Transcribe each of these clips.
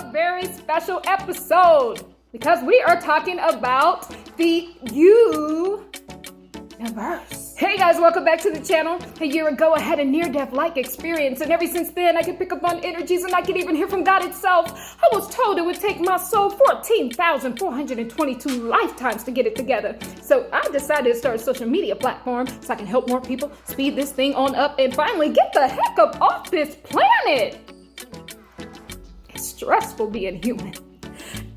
a very special episode because we are talking about the YOU-NIVERSE. Hey guys, welcome back to the channel. A year ago, I had a near-death-like experience, and ever since then, I can pick up on energies and I can even hear from God itself. I was told it would take my soul 14,422 lifetimes to get it together. So I decided to start a social media platform so I can help more people speed this thing on up and finally get the heck up off this planet. It's stressful being human.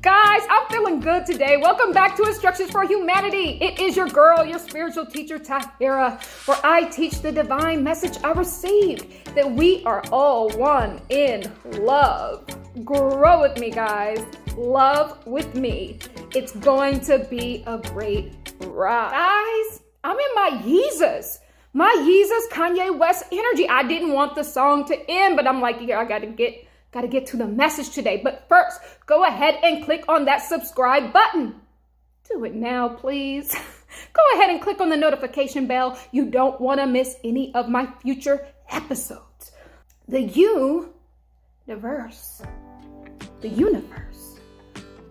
Guys, I'm feeling good today. Welcome back to Instructions for Humanity. It is your girl, your spiritual teacher, Tahirah, where I teach the divine message I received, that we are all one in love. Grow with me, guys. Love with me. It's going to be a great ride. Guys, I'm in my Yeezus. My Yeezus Kanye West energy. I didn't want the song to end, but I'm like, yeah, I gotta get to the message today. But first, go ahead and click on that subscribe button. Do it now, please. Go ahead and click on the notification bell. You don't want to miss any of my future episodes. The YOU-NIVERSE. The universe.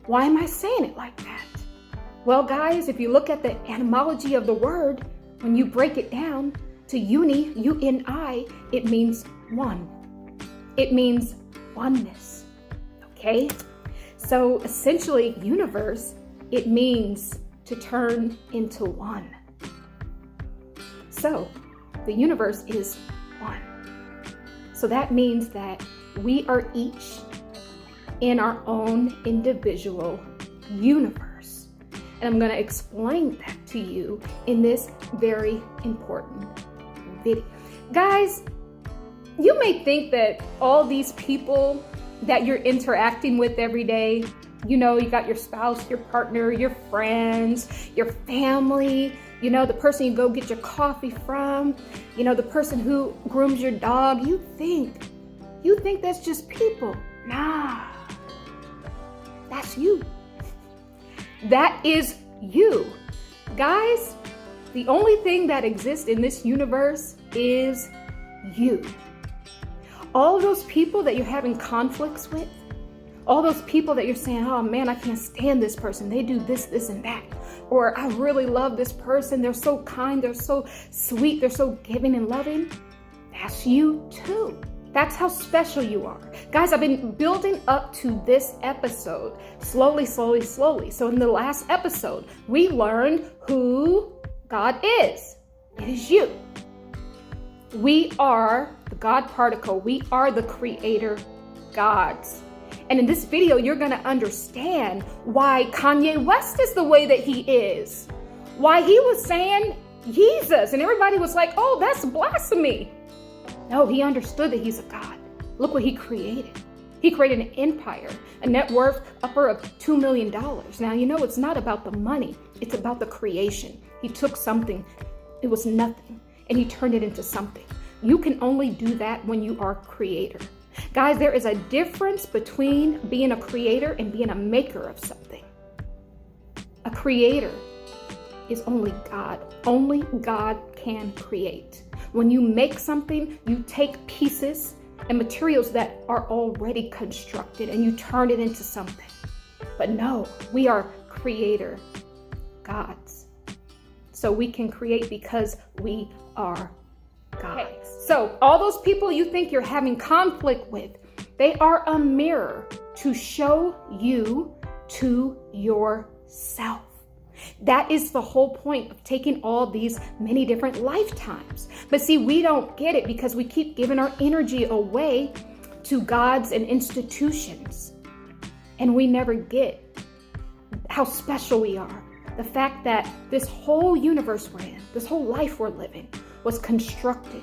Why am I saying it like that? Well, guys, if you look at the etymology of the word, when you break it down to uni, U-N-I, it means one. It means oneness. Okay? So essentially, universe, it means to turn into one. So the universe is one. So that means that we are each in our own individual universe. And I'm going to explain that to you in this very important video. Guys, you may think that all these people that you're interacting with every day, you know, you got your spouse, your partner, your friends, your family, you know, the person you go get your coffee from, you know, the person who grooms your dog, you think that's just people. Nah, that's you. That is you. Guys, the only thing that exists in this universe is you. All those people that you're having conflicts with, all those people that you're saying, oh man, I can't stand this person. They do this, this, and that. Or I really love this person. They're so kind. They're so sweet. They're so giving and loving. That's you too. That's how special you are. Guys, I've been building up to this episode slowly, slowly, slowly. So in the last episode, we learned who God is. It is you. We are the God particle. We are the creator gods. And in this video, you're going to understand why Kanye West is the way that he is. Why he was saying Yeezus. And everybody was like, oh, that's blasphemy. No, he understood that he's a God. Look what he created. He created an empire, a net worth upper of $2 million. Now, you know, it's not about the money. It's about the creation. He took something. It was nothing. And he turned it into something. You can only do that when you are a creator. Guys, there is a difference between being a creator and being a maker of something. A creator is only God. Only God can create. When you make something, you take pieces and materials that are already constructed and you turn it into something. But no, we are creator gods. So we can create because we are God. Okay. So all those people you think you're having conflict with, they are a mirror to show you to yourself. That is the whole point of taking all these many different lifetimes. But see, we don't get it because we keep giving our energy away to gods and institutions. And we never get how special we are. The fact that this whole universe we're in, this whole life we're living, was constructed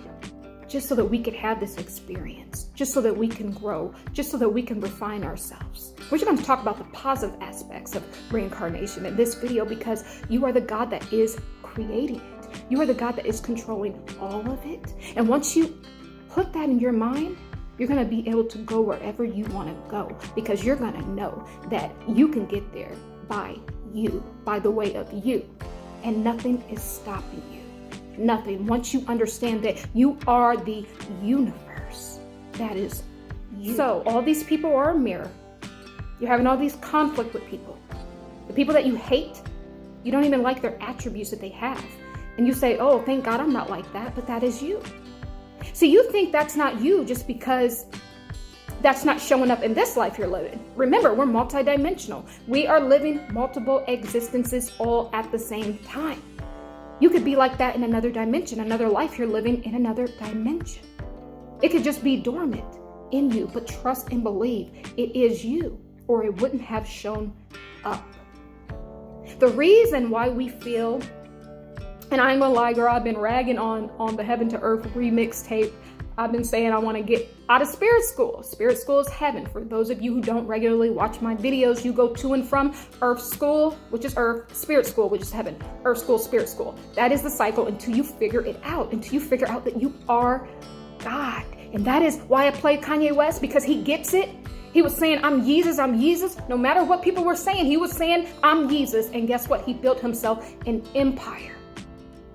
just so that we could have this experience, just so that we can grow, just so that we can refine ourselves. We're just going to talk about the positive aspects of reincarnation in this video because you are the God that is creating it. You are the God that is controlling all of it. And once you put that in your mind, you're going to be able to go wherever you want to go because you're going to know that you can get there by you, by the way of you, and nothing is stopping you. Nothing. Once you understand that you are the universe, that is you. So all these people are a mirror You're having all these conflict with people. The people that you hate, you don't even like their attributes that they have. And you say, oh, thank God I'm not like that, but that is you. See, you think that's not you just because that's not showing up in this life you're living. Remember, we're multidimensional. We are living multiple existences all at the same time. You could be like that in another dimension, another life you're living in another dimension. It could just be dormant in you, but trust and believe it is you, or it wouldn't have shown up. The reason why we feel, and I ain't gonna lie, girl, I've been ragging on the Heaven to Earth remix tape. I've been saying I want to get out of spirit school. Spirit school is heaven. For those of you who don't regularly watch my videos, you go to and from earth school, which is earth, spirit school, which is heaven, earth school, spirit school. That is the cycle until you figure it out, until you figure out that you are God. And that is why I played Kanye West, because he gets it. He was saying, I'm Yeezus, I'm Yeezus. No matter what people were saying, he was saying, I'm Yeezus. And guess what? He built himself an empire.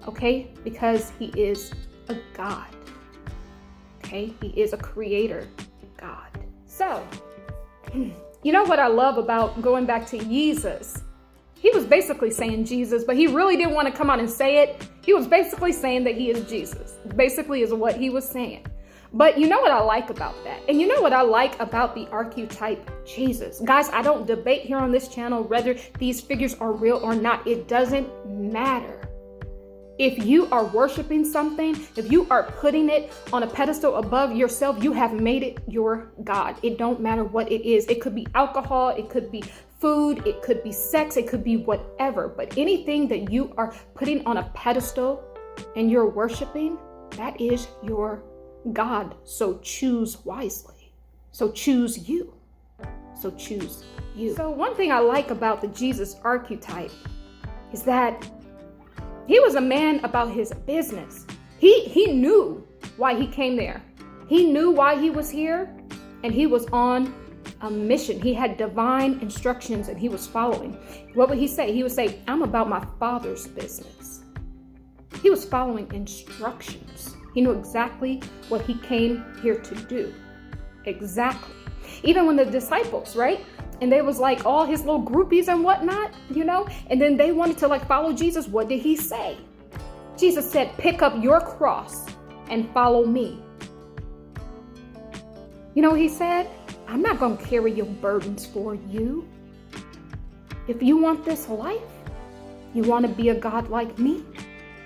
Okay? Because he is a God. Okay? He is a creator God. So, you know what I love about going back to Yeezus? He was basically saying Jesus, but he really didn't want to come out and say it. He was basically saying that he is Jesus. Basically is what he was saying. But you know what I like about that? And you know what I like about the archetype Jesus? Guys, I don't debate here on this channel whether these figures are real or not. It doesn't matter. If you are worshiping something, if you are putting it on a pedestal above yourself, you have made it your God. It don't matter what it is. It could be alcohol, it could be food, it could be sex, it could be whatever. But anything that you are putting on a pedestal and you're worshiping, that is your God. So choose wisely. So choose you. So choose you. So one thing I like about the Jesus archetype is that he was a man about his business. He knew why he came there. He knew why he was here, and he was on a mission. He had divine instructions and he was following. What would he say? He would say, I'm about my Father's business. He was following instructions. He knew exactly what he came here to do. Exactly. Even when the disciples, right? And they was like all his little groupies and whatnot, you know, and then they wanted to like follow Jesus. What did he say? Jesus said, pick up your cross and follow me. You know what he said? I'm not going to carry your burdens for you. If you want this life, you want to be a God like me,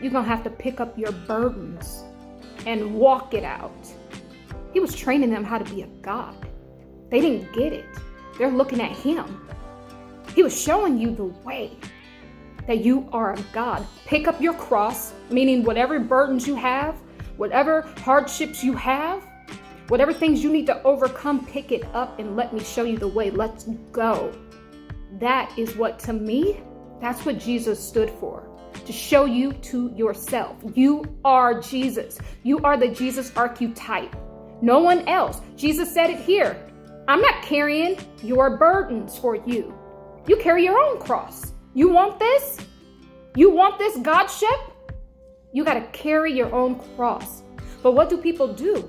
you're going to have to pick up your burdens and walk it out. He was training them how to be a God. They didn't get it. They're looking at him. He was showing you the way that you are a God. Pick up your cross, meaning whatever burdens you have, whatever hardships you have, whatever things you need to overcome, pick it up and let me show you the way. Let's go. That is what, to me, that's what Jesus stood for. To show you to yourself. You are Jesus. You are the Jesus archetype. No one else. Jesus said it here. I'm not carrying your burdens for you. You carry your own cross. You want this? You want this Godship? You got to carry your own cross. But what do people do?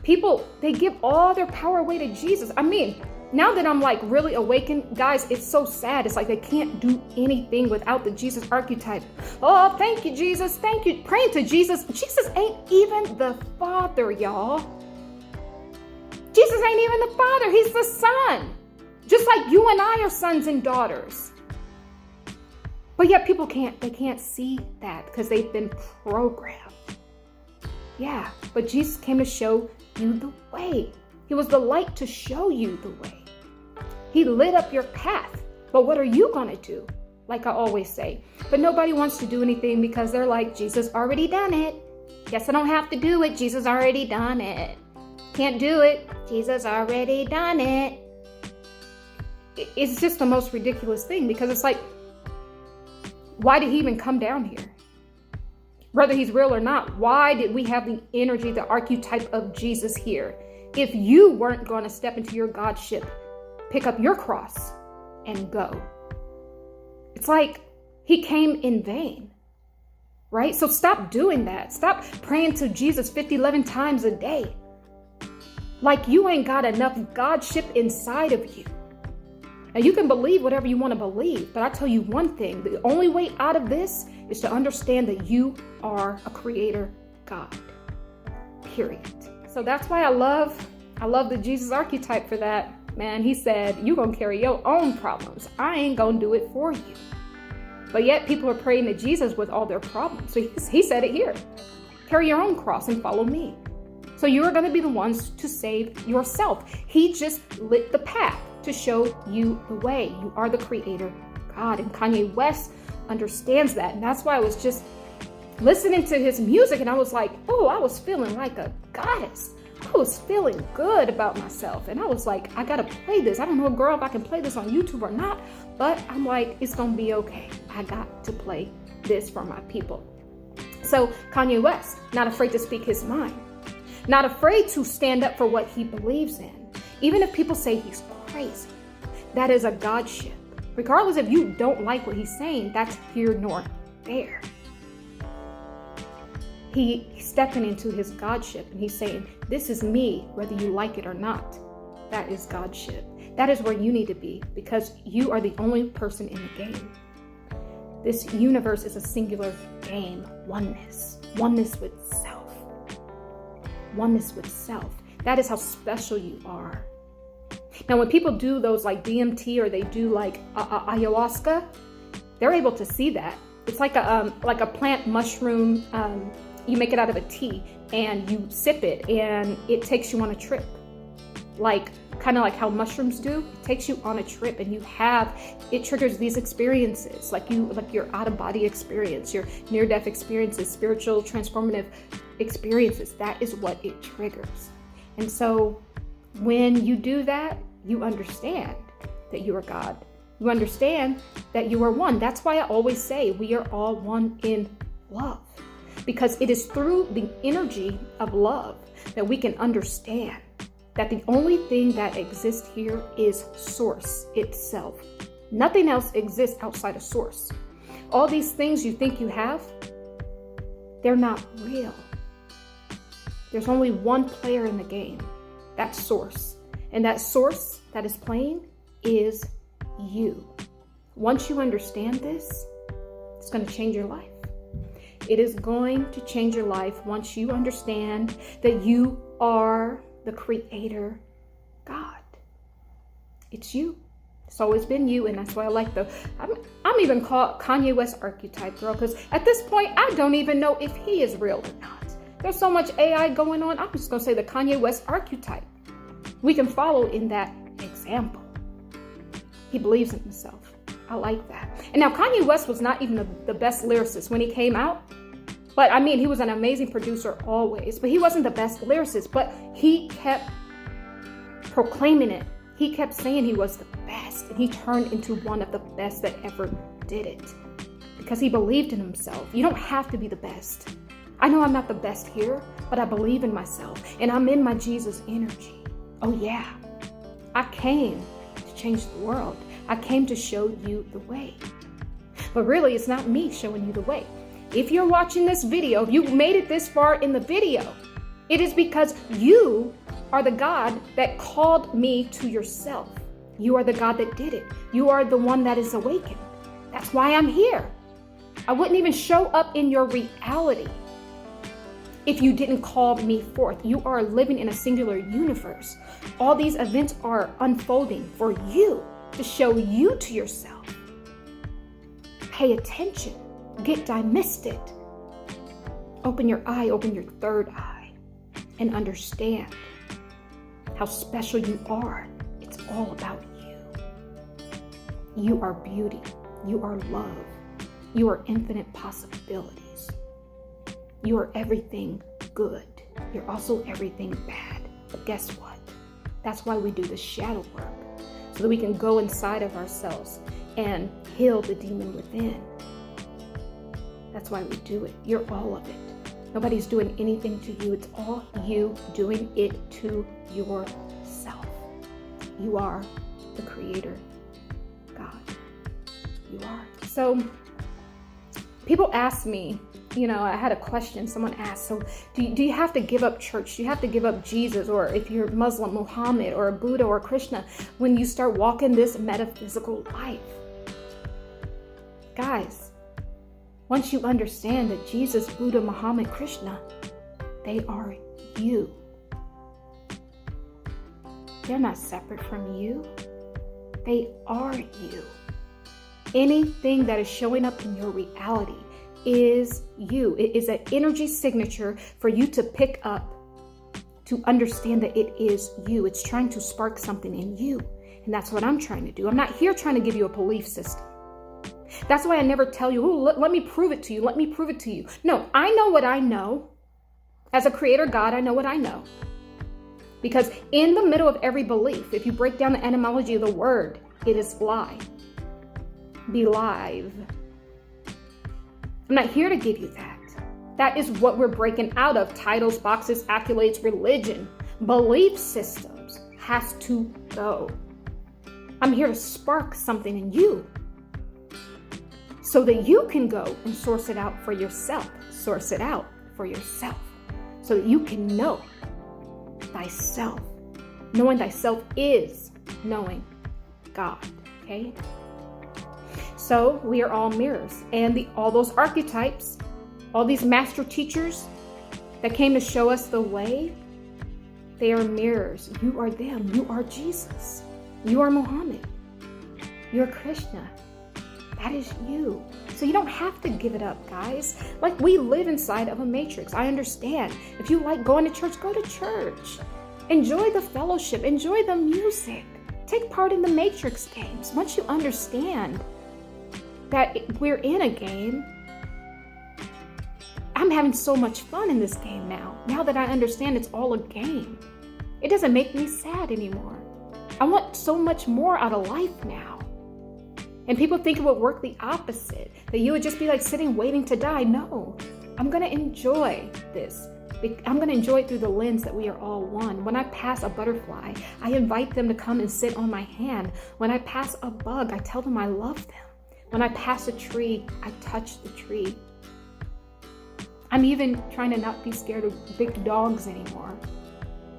People, they give all their power away to Jesus. I mean, now that I'm like really awakened, guys, it's so sad. It's like they can't do anything without the Jesus archetype. Oh, thank you, Jesus. Thank you. Praying to Jesus. Jesus ain't even the Father, y'all. Jesus ain't even the Father. He's the Son. Just like you and I are sons and daughters. But yet people can't see that because they've been programmed. Yeah, but Jesus came to show you the way. He was the light to show you the way. He lit up your path. But what are you going to do? Like I always say. But nobody wants to do anything because they're like, Jesus already done it. Guess I don't have to do it. Jesus already done it. Can't do it. Jesus already done it. It's just the most ridiculous thing because it's like, why did he even come down here? Whether he's real or not, why did we have the energy, the archetype of Jesus here? If you weren't going to step into your Godship, pick up your cross and go. It's like he came in vain, right? So stop doing that. Stop praying to Jesus 11 times a day. Like you ain't got enough Godship inside of you. Now, you can believe whatever you want to believe, but I tell you one thing, the only way out of this is to understand that you are a creator God, period. So that's why I love the Jesus archetype for that, man. He said, you're going to carry your own problems. I ain't going to do it for you. But yet people are praying to Jesus with all their problems. So he said it here, carry your own cross and follow me. So you're going to be the ones to save yourself. He just lit the path to show you the way. You are the creator God. And Kanye West understands that. And that's why I was just listening to his music and I was like, oh, I was feeling like a goddess. I was feeling good about myself. And I was like, I got to play this. I don't know, girl, if I can play this on YouTube or not. But I'm like, it's going to be okay. I got to play this for my people. So Kanye West, not afraid to speak his mind. Not afraid to stand up for what he believes in. Even if people say he's crazy, that is a godship. Regardless if you don't like what he's saying, that's here nor there. He's stepping into his godship and he's saying, this is me, whether you like it or not. That is godship. That is where you need to be because you are the only person in the game. This universe is a singular game. Oneness. Oneness with self. Oneness with self. That is how special you are. Now, when people do those like DMT or they do like ayahuasca, they're able to see that. It's like a plant mushroom. You make it out of a tea and you sip it and it takes you on a trip. Kind of like how mushrooms do. It takes you on a trip and it triggers these experiences like your out of body experience, your near death experiences, spiritual transformative experiences. That is what it triggers. And so when you do that, you understand that you are God. You understand that you are one. That's why I always say we are all one in love. Because it is through the energy of love that we can understand that the only thing that exists here is Source itself. Nothing else exists outside of Source. All these things you think you have, they're not real. There's only one player in the game. That's Source. And that Source that is playing is you. Once you understand this, it's going to change your life. It is going to change your life once you understand that you are the creator God. It's you. It's always been you. And that's why I like I'm even called Kanye West archetype, girl, because at this point, I don't even know if he is real or not. There's so much AI going on. I'm just going to say the Kanye West archetype. We can follow in that example. He believes in himself. I like that. And now Kanye West was not even the best lyricist when he came out. But I mean, he was an amazing producer always. But he wasn't the best lyricist. But he kept proclaiming it. He kept saying he was the best. And he turned into one of the best that ever did it. Because he believed in himself. You don't have to be the best. I know I'm not the best here, but I believe in myself. And I'm in my Jesus energy. Oh yeah. I came to change the world. I came to show you the way. But really, it's not me showing you the way. If you're watching this video, if you made it this far in the video, it is because you are the God that called me to yourself. You are the God that did it. You are the one that is awakened. That's why I'm here. I wouldn't even show up in your reality if you didn't call me forth. You are living in a singular universe. All these events are unfolding for you to show you to yourself. Pay attention. Get misted. Open your eye, open your third eye, and understand how special you are. It's all about you. You are beauty. You are love. You are infinite possibilities. You are everything good. You're also everything bad. But guess what? That's why we do the shadow work, so that we can go inside of ourselves and heal the demon within. That's why we do it. You're all of it. Nobody's doing anything to you. It's all you doing it to yourself. You are the creator God. You are. So people ask me, I had a question. Someone asked, so do you have to give up church? Do you have to give up Jesus? Or if you're Muslim, Muhammad, or Buddha, or Krishna, when you start walking this metaphysical life? Guys, once you understand that Jesus, Buddha, Muhammad, Krishna, they are you. They're not separate from you. They are you. Anything that is showing up in your reality is you. It is an energy signature for you to pick up, to understand that it is you. It's trying to spark something in you. And that's what I'm trying to do. I'm not here trying to give you a belief system. That's why I never tell you, let me prove it to you. Let me prove it to you. No, I know what I know. As a creator God, I know what I know. Because in the middle of every belief, if you break down the etymology of the word, it is lie. Be live. I'm not here to give you that. That is what we're breaking out of. Titles, boxes, accolades, religion, belief systems has to go. I'm here to spark something in you so that you can go and source it out for yourself. Source it out for yourself so that you can know thyself. Knowing thyself is knowing God. Okay? So we are all mirrors, and all those archetypes, all these master teachers that came to show us the way, they are mirrors. You are them. You are Jesus. You are Muhammad. You're Krishna. That is you. So you don't have to give it up, guys. Like, we live inside of a matrix. I understand. If you like going to church, go to church. Enjoy the fellowship. Enjoy the music. Take part in the matrix games. Once you understand that we're in a game, I'm having so much fun in this game now. Now that I understand it's all a game, it doesn't make me sad anymore. I want so much more out of life now. And people think it would work the opposite, that you would just be like sitting waiting to die. No, I'm going to enjoy this. I'm going to enjoy it through the lens that we are all one. When I pass a butterfly, I invite them to come and sit on my hand. When I pass a bug, I tell them I love them. When I pass a tree, I touch the tree. I'm even trying to not be scared of big dogs anymore.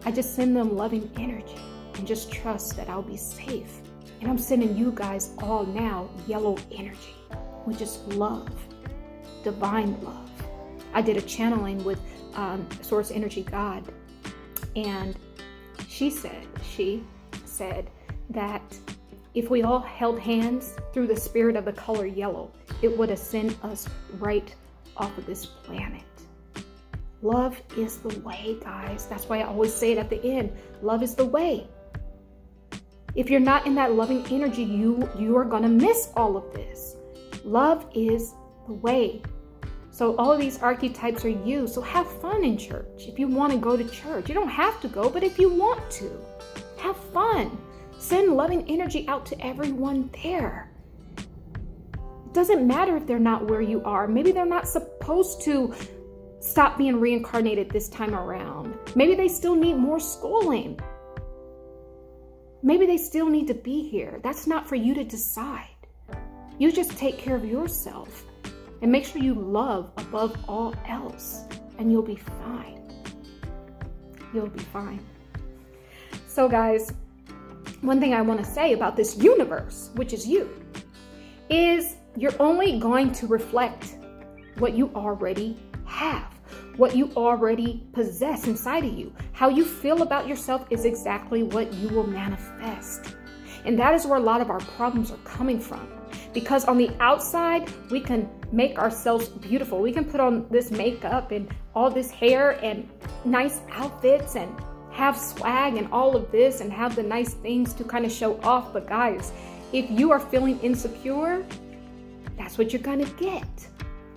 I just send them loving energy and just trust that I'll be safe. And I'm sending you guys all now yellow energy, which is love, divine love. I did a channeling with Source Energy God, and she said that if we all held hands through the spirit of the color yellow, it would ascend us right off of this planet. Love is the way, guys. That's why I always say it at the end. Love is the way. If you're not in that loving energy, you are going to miss all of this. Love is the way. So all of these archetypes are you. So have fun in church. If you want to go to church, you don't have to go, but if you want to, have fun. Send loving energy out to everyone there. It doesn't matter if they're not where you are. Maybe they're not supposed to stop being reincarnated this time around. Maybe they still need more schooling. Maybe they still need to be here. That's not for you to decide. You just take care of yourself and make sure you love above all else, and you'll be fine. You'll be fine. So guys, one thing I want to say about this universe, which is you, is you're only going to reflect what you already have, what you already possess inside of you. How you feel about yourself is exactly what you will manifest. And that is where a lot of our problems are coming from. Because on the outside, we can make ourselves beautiful. We can put on this makeup and all this hair and nice outfits and have swag and all of this and have the nice things to kind of show off. But guys, if you are feeling insecure, that's what you're going to get.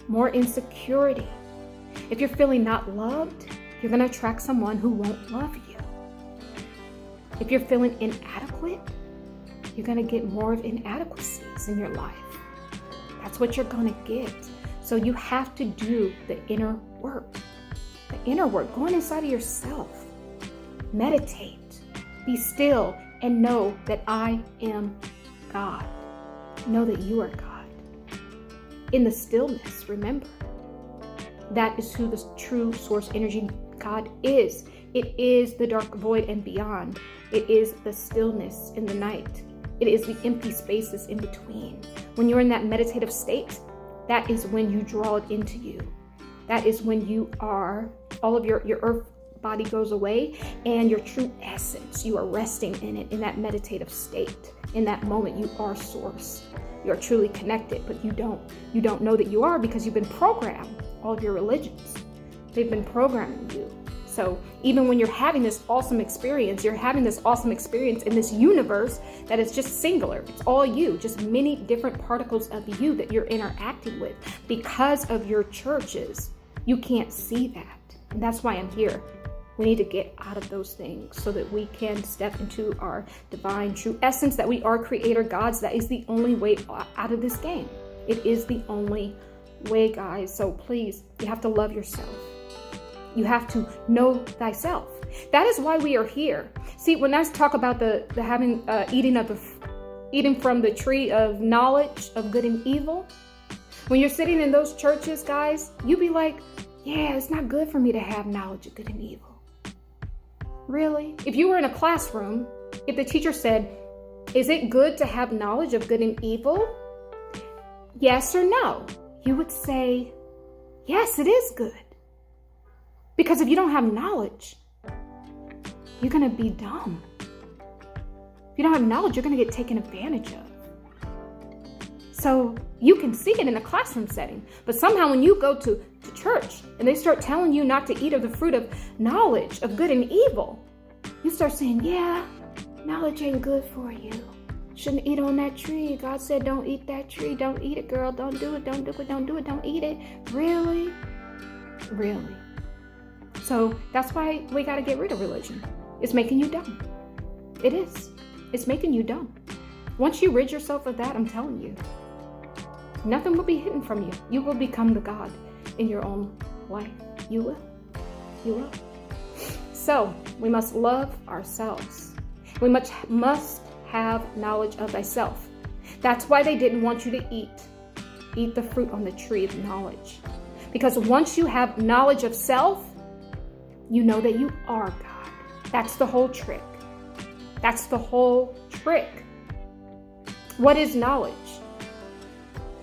More insecurity. If you're feeling not loved, you're going to attract someone who won't love you. If you're feeling inadequate, you're going to get more of inadequacies in your life. That's what you're going to get. So you have to do the inner work. The inner work, going inside of yourself. Meditate. Be still and know that I am God. Know that you are God. In the stillness, remember, That is who the true source energy God is. It is the dark void and beyond. It is the stillness in the night. It is the empty spaces in between. When you're in that meditative state, that is when you draw it into you. That is when you are, all of your earth body goes away, and your true essence, you are resting in it, in that meditative state. In that moment, you are source. You are truly connected, but you don't know that you are, because you've been programmed. All of your religions, they've been programming you. So even when you're having this awesome experience, you're having this awesome experience in this universe that is just singular. It's all you, just many different particles of you that you're interacting with. Because of your churches, you can't see that. And that's why I'm here. We need to get out of those things so that we can step into our divine true essence, that we are creator gods. That is the only way out of this game. It is the only way, guys. So please, you have to love yourself. You have to know thyself. That is why we are here. See, when I talk about the eating from the tree of knowledge of good and evil, when you're sitting in those churches, guys, you be like, yeah, it's not good for me to have knowledge of good and evil. Really? If you were in a classroom, if the teacher said, is it good to have knowledge of good and evil? Yes or no? You would say, yes, it is good. Because if you don't have knowledge, you're going to be dumb. If you don't have knowledge, you're going to get taken advantage of. So you can see it in a classroom setting. But somehow when you go to church and they start telling you not to eat of the fruit of knowledge of good and evil, you start saying, yeah, knowledge ain't good for you. Shouldn't eat on that tree. God said don't eat that tree. Don't eat it, girl. Don't do it. Don't do it. Don't do it. Don't eat it. Really? Really? So that's why we got to get rid of religion. It's making you dumb. It is. It's making you dumb. Once you rid yourself of that, I'm telling you, nothing will be hidden from you. You will become the God in your own life. You will. You will. So we must love ourselves. We must have knowledge of thyself. That's why they didn't want you to eat the fruit on the tree of knowledge. Because once you have knowledge of self, you know that you are God. That's the whole trick. That's the whole trick. What is knowledge?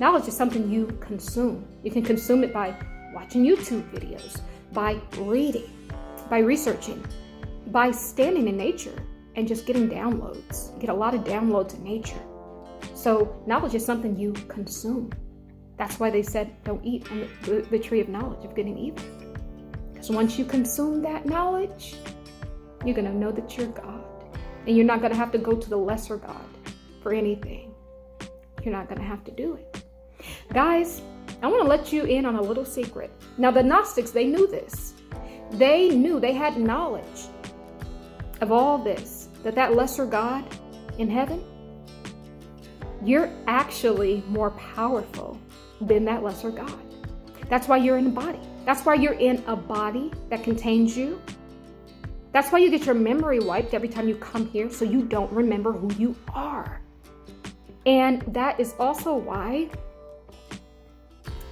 Knowledge is something you consume. You can consume it by watching YouTube videos, by reading, by researching, by standing in nature and just getting downloads. You get a lot of downloads in nature. So knowledge is something you consume. That's why they said don't eat on the tree of knowledge of good and evil. Because once you consume that knowledge, you're going to know that you're God. And you're not going to have to go to the lesser God for anything. You're not going to have to do it. Guys, I want to let you in on a little secret. Now, the Gnostics, they knew this. They knew, they had knowledge of all this, that lesser God in heaven, you're actually more powerful than that lesser God. That's why you're in a body. That's why you're in a body that contains you. That's why you get your memory wiped every time you come here, so you don't remember who you are. And that is also why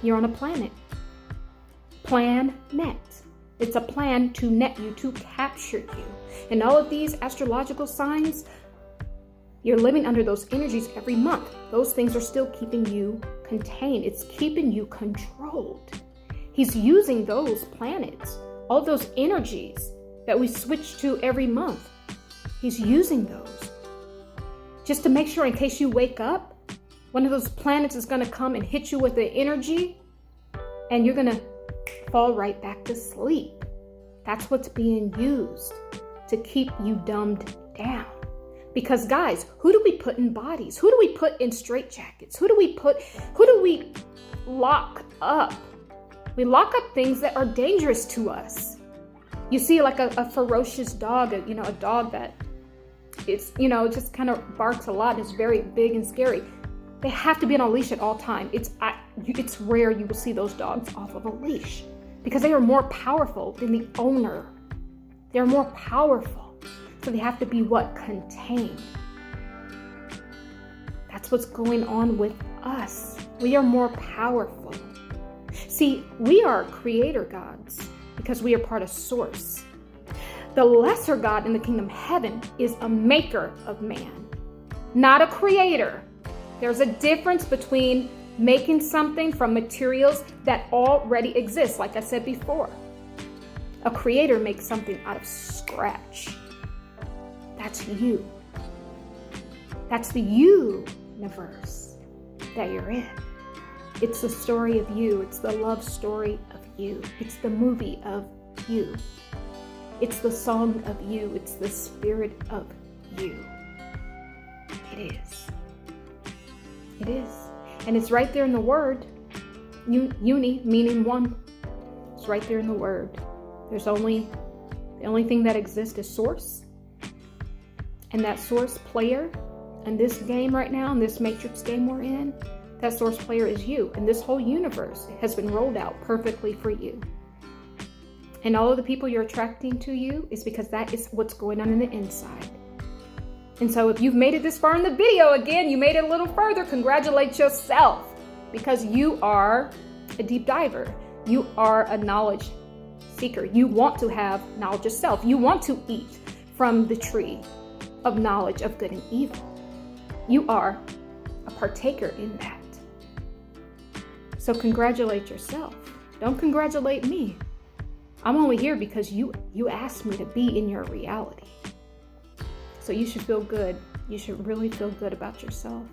you're on a planet. Plan-net. It's a plan to net you, to capture you. And all of these astrological signs, you're living under those energies every month. Those things are still keeping you contained. It's keeping you controlled. He's using those planets, all those energies that we switch to every month. He's using those just to make sure in case you wake up, one of those planets is going to come and hit you with the energy and you're going to fall right back to sleep. That's what's being used to keep you dumbed down. Because guys, who do we put in bodies? Who do we put in straitjackets? Who do we lock up? We lock up things that are dangerous to us. You see like a ferocious dog, a dog that it's, just kind of barks a lot and is very big and scary. They have to be on a leash at all time. It's rare you will see those dogs off of a leash because they are more powerful than the owner. They're more powerful. So they have to be contained. That's what's going on with us. We are more powerful. See, we are creator gods because we are part of source. The lesser God in the kingdom of heaven is a maker of man, not a creator. There's a difference between making something from materials that already exist, like I said before. A creator makes something out of scratch. That's you. That's the you-universe that you're in. It's the story of you. It's the love story of you. It's the movie of you. It's the song of you. It's the spirit of you. It is. It is. And it's right there in the word. Uni, meaning one. It's right there in the word. The only thing that exists is source. And that source player in this game right now, in this matrix game we're in, that source player is you. And this whole universe has been rolled out perfectly for you. And all of the people you're attracting to you is because that is what's going on in the inside. And so if you've made it this far in the video, again, you made it a little further, congratulate yourself, because you are a deep diver. You are a knowledge seeker. You want to have knowledge yourself. You want to eat from the tree of knowledge of good and evil. You are a partaker in that. So congratulate yourself. Don't congratulate me. I'm only here because you asked me to be in your reality. So you should feel good. You should really feel good about yourself.